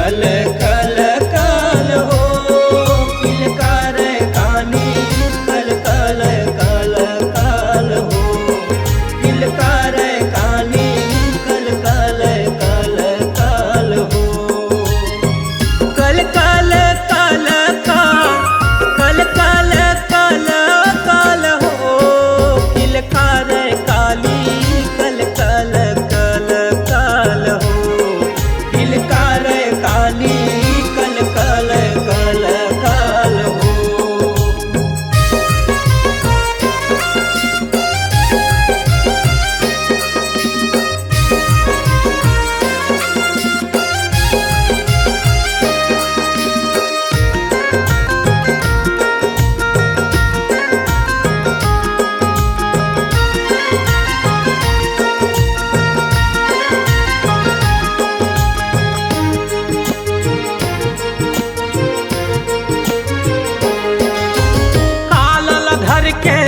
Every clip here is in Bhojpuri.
कल कल कल हो किलकार काली कल कल कल कल हो किलकार काली कल कल कल कल हो कल कल कल कल कल कल कल हो किलकार काली कल कल कल कल हो किलकार काली कल कल कल कल हो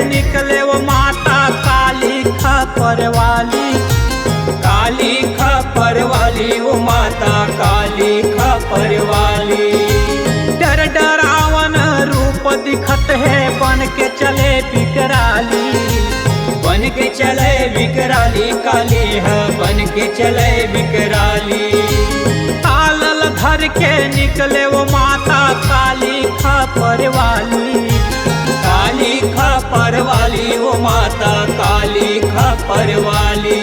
निकले वो माता काली खपर वाली काली खपर वाली वो माता काली खपर वाली डर डरावन रूप दिखत है बन के चले विकराली बन के चले विकराली काली है बन के चले विकराली तालल धर के निकले वो माता काली खपर वाली काली खपर वाली वो माता काली खपर वाली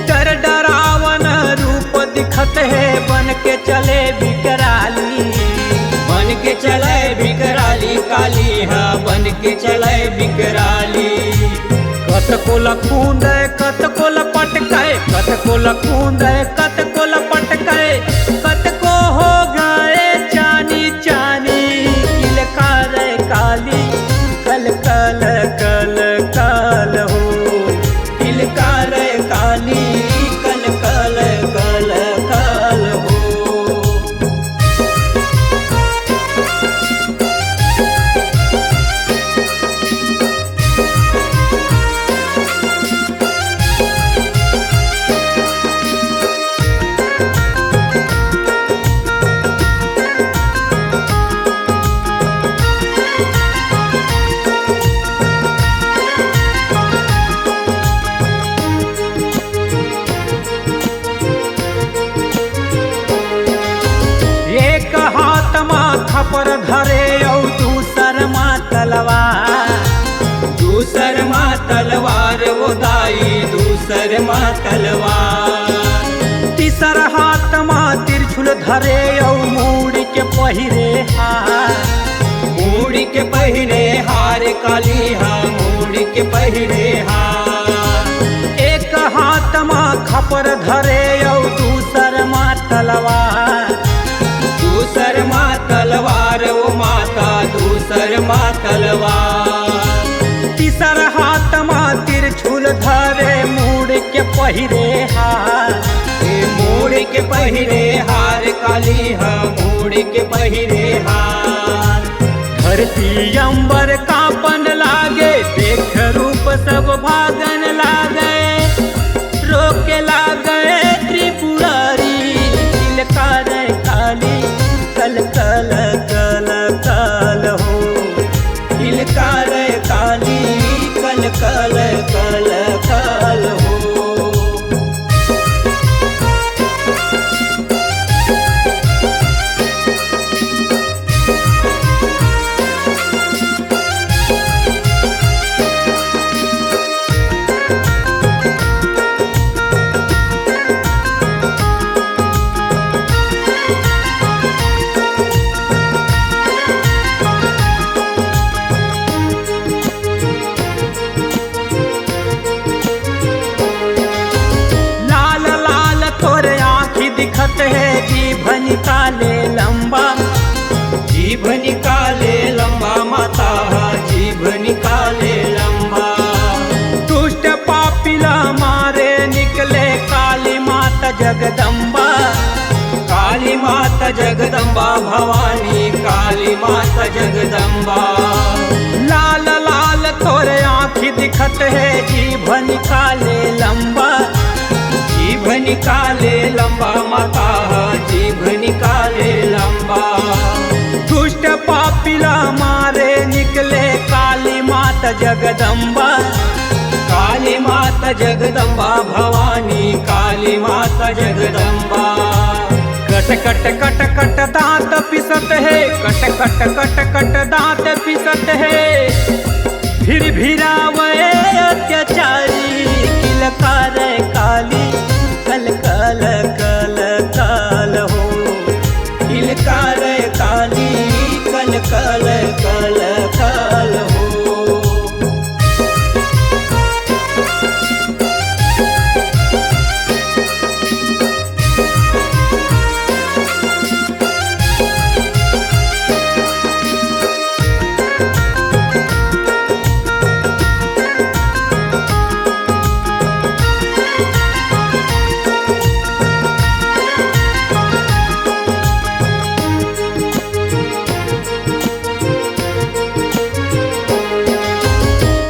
डर डरावन रूप दिखत है बन के चले विकराली बन के चले विकराली काली है बन के चले विकराली कत को लखूंद कत को लपटके कत को लखूंद कत को लपटके कत को हो गए चानी चानी किलकार काली कल कल कल कल हो किलकार काली कल कल कल कल हो खपर धरे और दूसर माँ तलवार वो दाई दूसर माँ तलवार तीसर हाथ माँ तिरछुल धरे और मूड़ी के पहिरे हार काली हा मूड़ी के पहिरे हार एक हाथ माँ खपर धरे और दूसर माँ तलवार दूसर माँ तलवार वो माता दूसर माँ तलवार तीसर हाथ माँ तिरछुल धरे मूड़ के पहिरे हार मूड़ के पहिरे हार काली हा मूड़ के पहिरे हार धरती अंबर कांपन लागे देख रूप सब भागन लागे रोके लागे त्रिपुरारी किलकार काली कल कल कल कल हो किलकार काली कल कल कल कल हो दिखत है जीभ निकाले लंबा माता जीभ निकाले लंबा दुष्ट पापिला मारे निकले काली माता जगदम्बा भवानी काली माता जगदम्बा लाल लाल तोरे आँखी दिखत है जीभ निकाले लंबा माता जीभ निकाले जगदम्बा, काली माता जगदम्बा भवानी, काली माता जगदम्बा। कट कट कट कट दांत पिसत है, कट कट कट कट दांत पिसत है, फिर भिरावे अत्याचारी। किलकार काली कल कल कल काल हो, किलकार काली कल कल कल काल हो।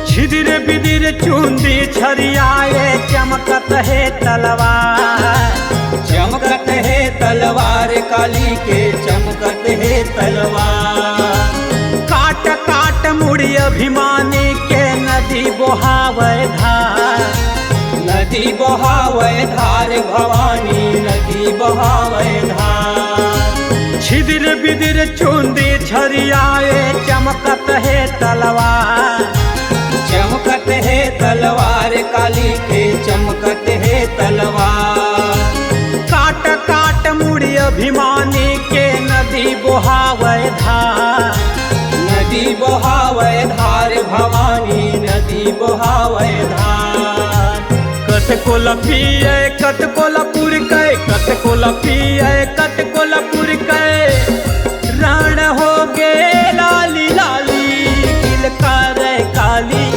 छिदिर बिदिर चूंदी छरियाए, चमकत है तलवार, चमकत है तलवार काली के, चमकत है तलवार। काट काट मुड़ी अभिमानी के नदी बोहावे धार, नदी बहावे धार भवानी, नदी बहावे धार। छिदिर बिदिर चूंदी छरियाए, चमकत है तलवार, चमकत है तलवार काली के, चमकत है तलवार। काट काट मुड़ी अभिमानी के नदी बोहावे धार, नदी बहावे धार भवानी, नदी बहावे धार। कट को लपिए कट को लपुर के, कट को लपिए कट को लपुर के, रण हो गे लाली लाली। किलकार काली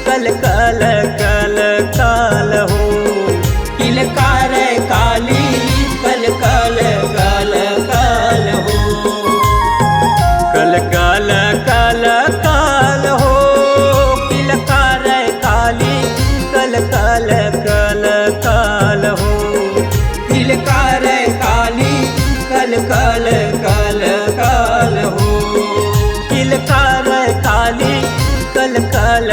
कल कल कल काल हो, किलकार काली कल कल कल काल हो। कल कल कल काल हो, किलकार काली कल कल कल काल हो, किलकार काली कल कल कल काल हो। किलकार काली कल कल